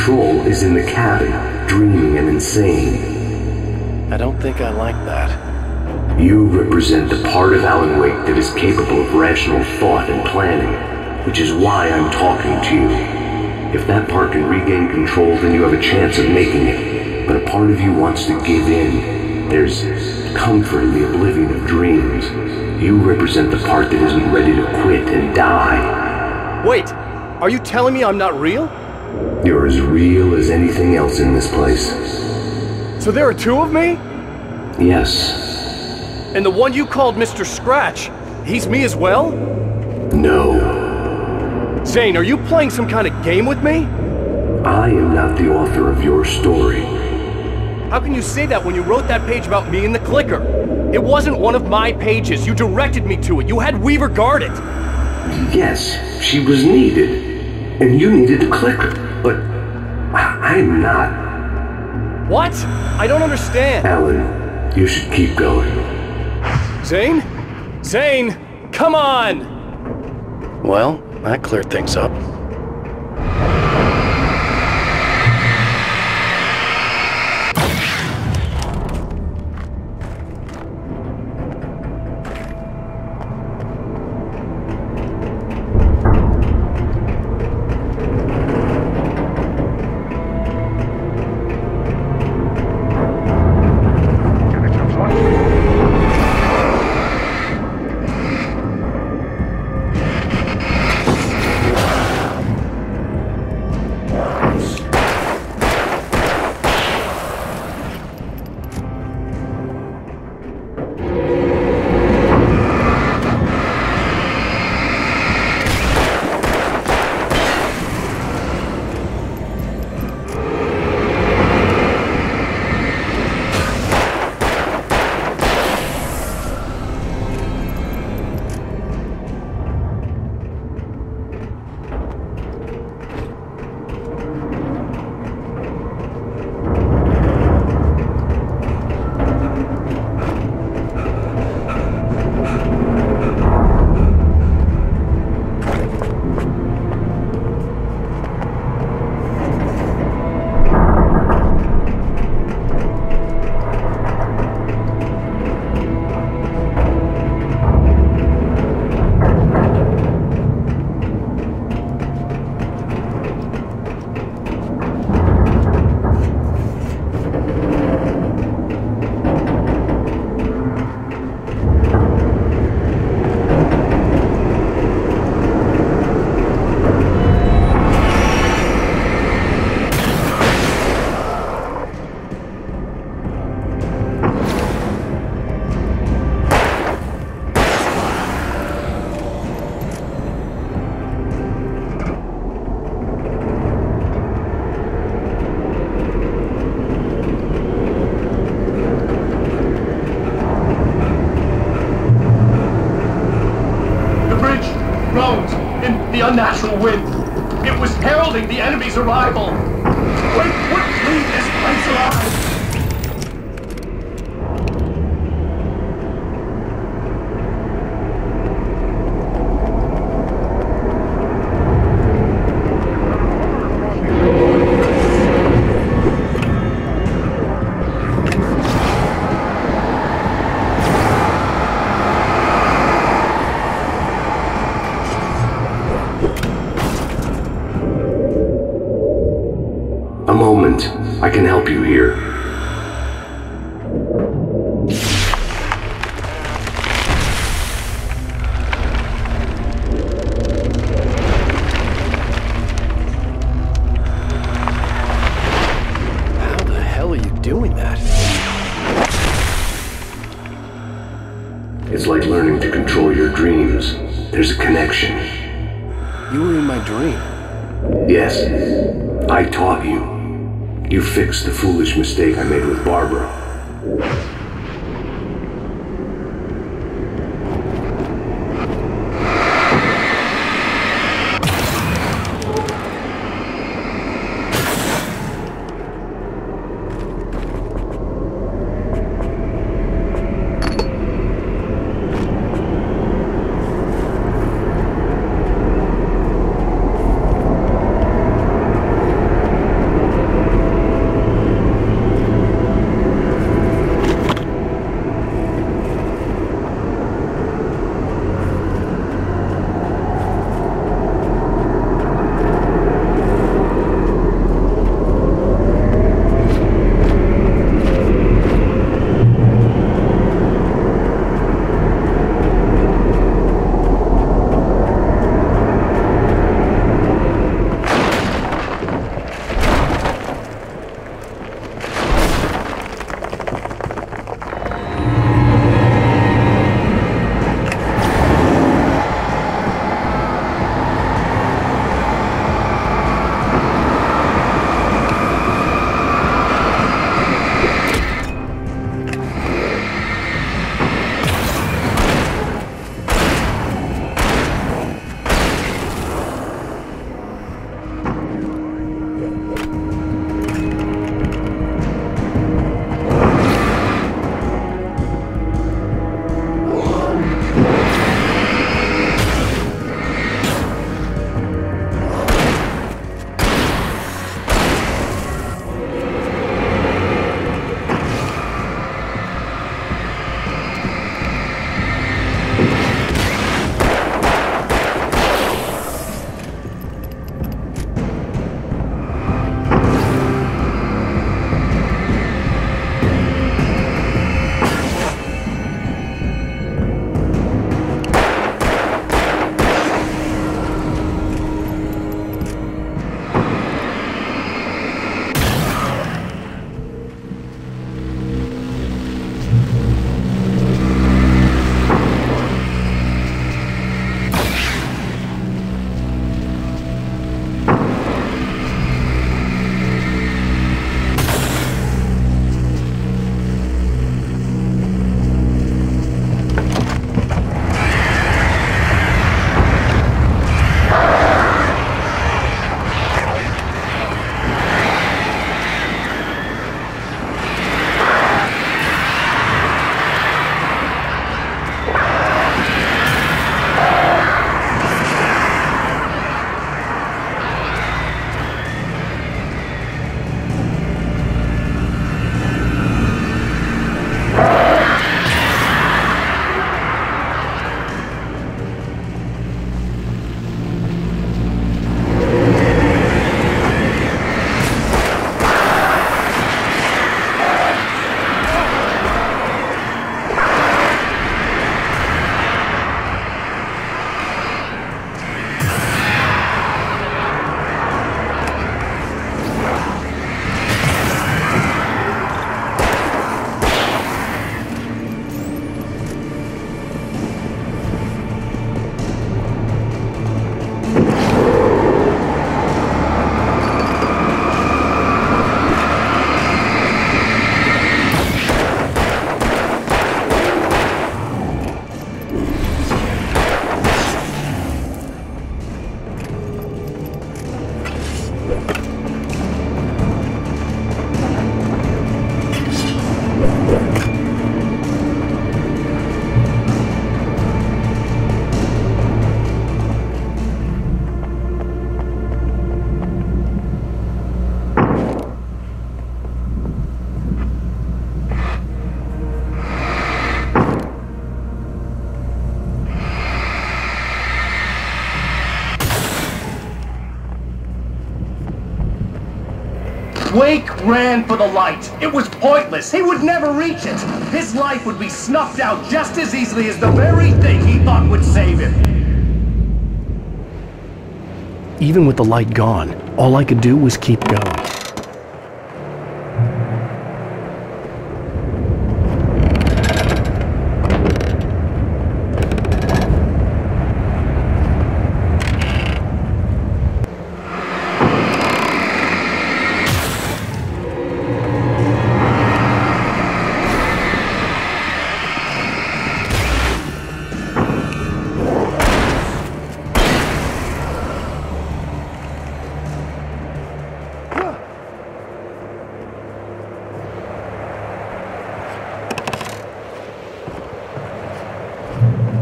control is in the cabin, dreaming and insane. I don't think I like that. You represent the part of Alan Wake that is capable of rational thought and planning, which is why I'm talking to you. If that part can regain control, then you have a chance of making it. But a part of you wants to give in. There's comfort in the oblivion of dreams. You represent the part that isn't ready to quit and die. Wait, are you telling me I'm not real? You're as real as anything else in this place. So there are two of me? Yes. And the one you called Mr. Scratch, he's me as well? No. Zane, are you playing some kind of game with me? I am not the author of your story. How can you say that when you wrote that page about me in the clicker? It wasn't one of my pages. You directed me to it. You had Weaver guard it. Yes, she was needed. And you needed the clicker. But I'm not. What? I don't understand. Alan, you should keep going. Zane? Zane! Come on! Well, that cleared things up. The unnatural wind. It was heralding the enemy's arrival. Wait, what leave this place alive? A moment. I can help you here. How the hell are you doing that? It's like learning to control your dreams. There's a connection. You were in my dream. Yes, I taught you. You fixed the foolish mistake I made with Barbara. Wake ran for the light. It was pointless. He would never reach it. His life would be snuffed out just as easily as the very thing he thought would save him. Even with the light gone, all I could do was keep going.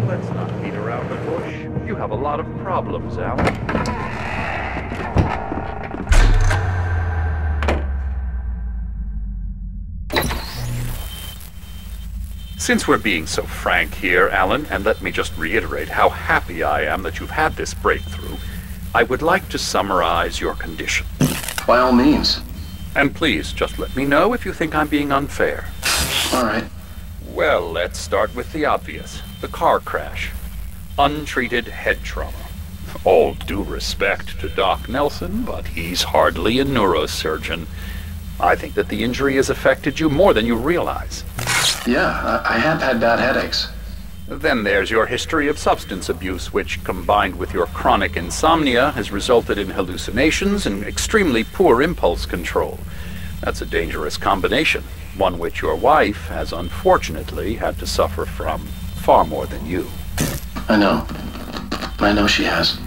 Let's not beat around the bush. You have a lot of problems, Alan. Since we're being so frank here, Alan, and let me just reiterate how happy I am that you've had this breakthrough, I would like to summarize your condition. By all means. And please, just let me know if you think I'm being unfair. All right. Well, let's start with the obvious. The car crash. Untreated head trauma. All due respect to Doc Nelson, but he's hardly a neurosurgeon. I think that the injury has affected you more than you realize. Yeah, I have had bad headaches. Then there's your history of substance abuse, which, combined with your chronic insomnia, has resulted in hallucinations and extremely poor impulse control. That's a dangerous combination, one which your wife has unfortunately had to suffer from far more than you. I know. I know she has.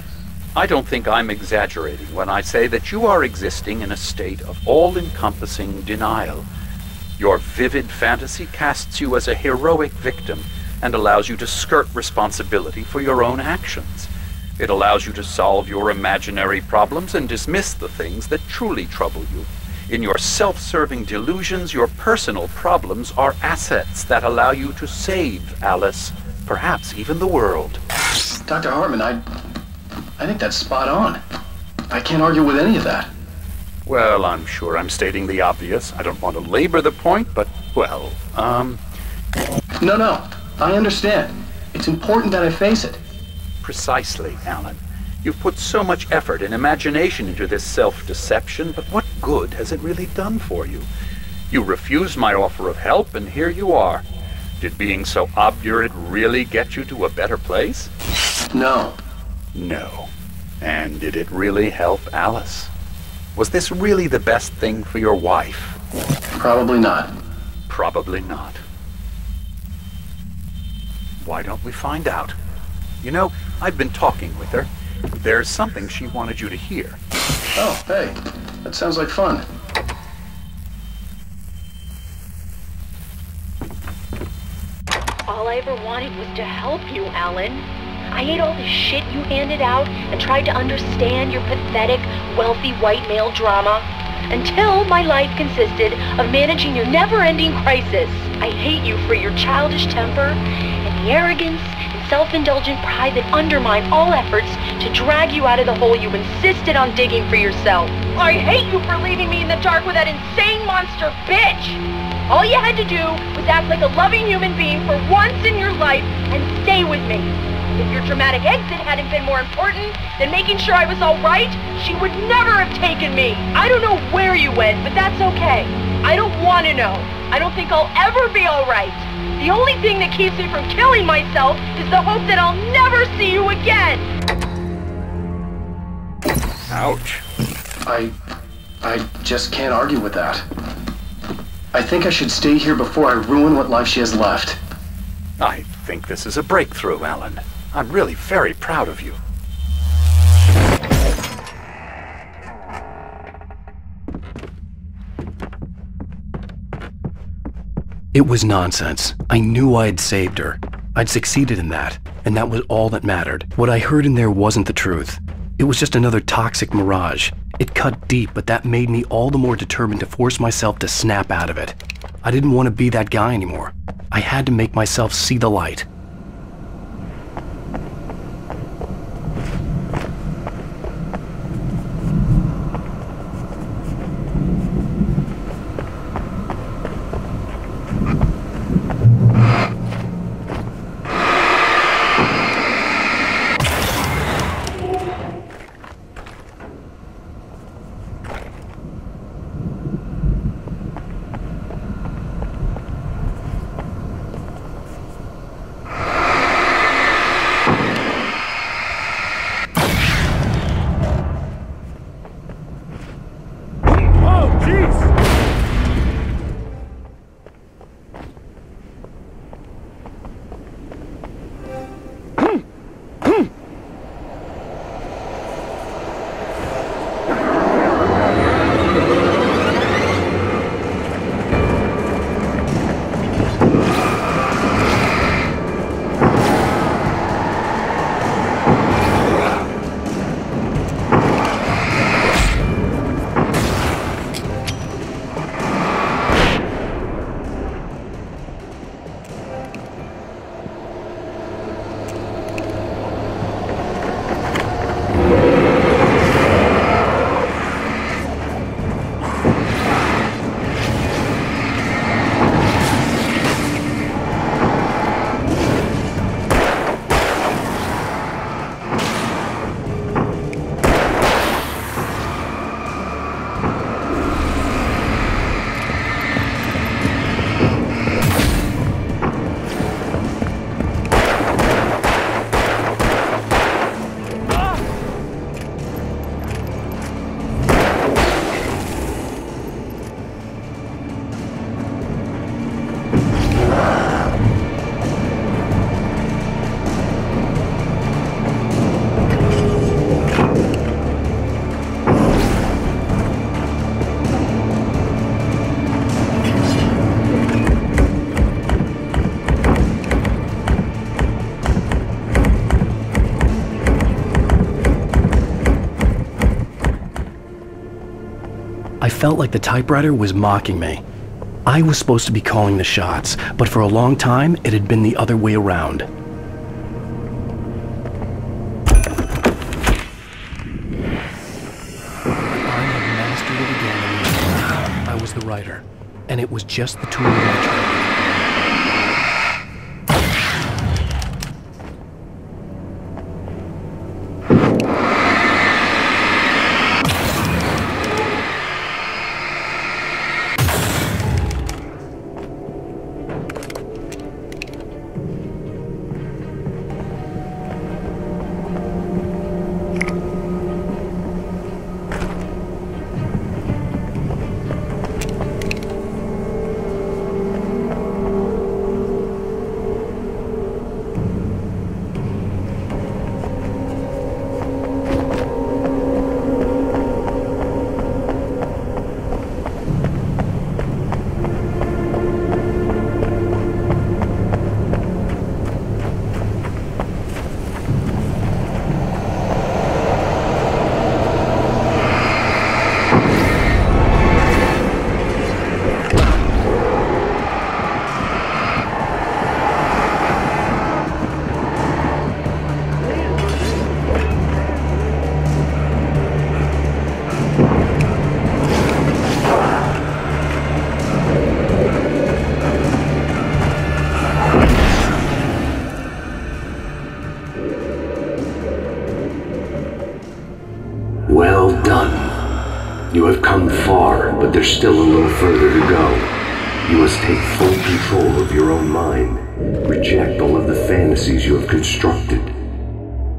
I don't think I'm exaggerating when I say that you are existing in a state of all-encompassing denial. Your vivid fantasy casts you as a heroic victim and allows you to skirt responsibility for your own actions. It allows you to solve your imaginary problems and dismiss the things that truly trouble you. In your self-serving delusions, your personal problems are assets that allow you to save Alice, perhaps even the world. Dr. Hartman, I think that's spot on. I can't argue with any of that. Well, I'm sure I'm stating the obvious. I don't want to labor the point, but, well, No, I understand. It's important that I face it. Precisely, Alan. You've put so much effort and imagination into this self-deception, but what good has it really done for you? You refused my offer of help, and here you are. Did being so obdurate really get you to a better place? No. No. And did it really help Alice? Was this really the best thing for your wife? Probably not. Probably not. Why don't we find out? You know, I've been talking with her. There's something she wanted you to hear. Oh, hey. That sounds like fun. All I ever wanted was to help you, Alan. I ate all the shit you handed out and tried to understand your pathetic, wealthy white male drama until my life consisted of managing your never-ending crisis. I hate you for your childish temper and the arrogance and self-indulgent pride that undermine all efforts to drag you out of the hole you insisted on digging for yourself. I hate you for leaving me in the dark with that insane monster bitch! All you had to do was act like a loving human being for once in your life and stay with me. If your dramatic exit hadn't been more important than making sure I was all right, she would never have taken me. I don't know where you went, but that's okay. I don't want to know. I don't think I'll ever be all right. The only thing that keeps me from killing myself is the hope that I'll never see you again. Ouch. I just can't argue with that. I think I should stay here before I ruin what life she has left. I think this is a breakthrough, Alan. I'm really very proud of you. It was nonsense. I knew I had saved her. I'd succeeded in that, and that was all that mattered. What I heard in there wasn't the truth. It was just another toxic mirage. It cut deep, but that made me all the more determined to force myself to snap out of it. I didn't want to be that guy anymore. I had to make myself see the light. felt like the typewriter was mocking me. I was supposed to be calling the shots, but for a long time, it had been the other way around. I had mastered it again. I was the writer, and it was just the tool of my trade. Well done. You have come far, but there's still a little further to go. You must take full control of your own mind. Reject all of the fantasies you have constructed.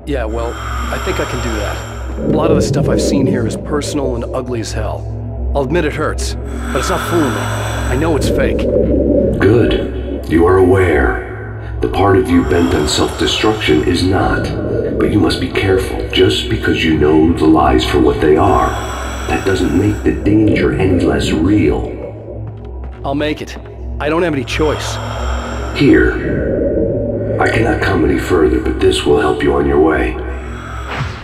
Yeah, well, I think I can do that. A lot of the stuff I've seen here is personal and ugly as hell. I'll admit it hurts, but it's not fooling me. I know it's fake. Good. You are aware. The part of you bent on self-destruction is not. But you must be careful. Just because you know the lies for what they are, that doesn't make the danger any less real. I'll make it. I don't have any choice. Here. I cannot come any further, but this will help you on your way.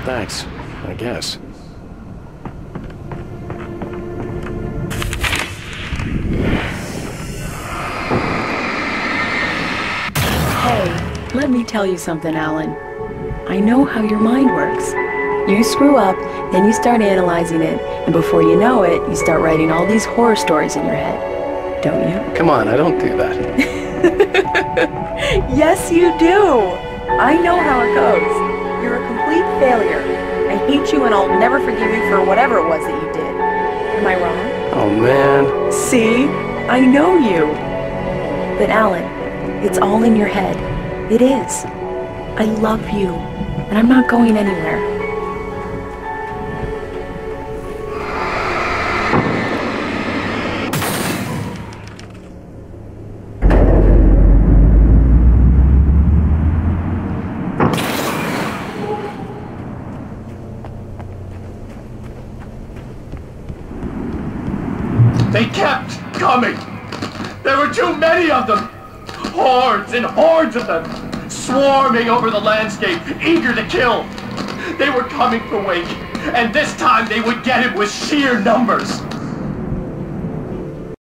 Thanks, I guess. Hey, let me tell you something, Alan. I know how your mind works. You screw up, then you start analyzing it, and before you know it, you start writing all these horror stories in your head. Don't you? Come on, I don't do that. Yes, you do! I know how it goes. You're a complete failure. I hate you and I'll never forgive you for whatever it was that you did. Am I wrong? Oh, man. See? I know you. But Alan, it's all in your head. It is. I love you, and I'm not going anywhere. They kept coming. There were too many of them. Hordes and hordes of them, swarming over the landscape, eager to kill. They were coming for Wake, and this time they would get him with sheer numbers.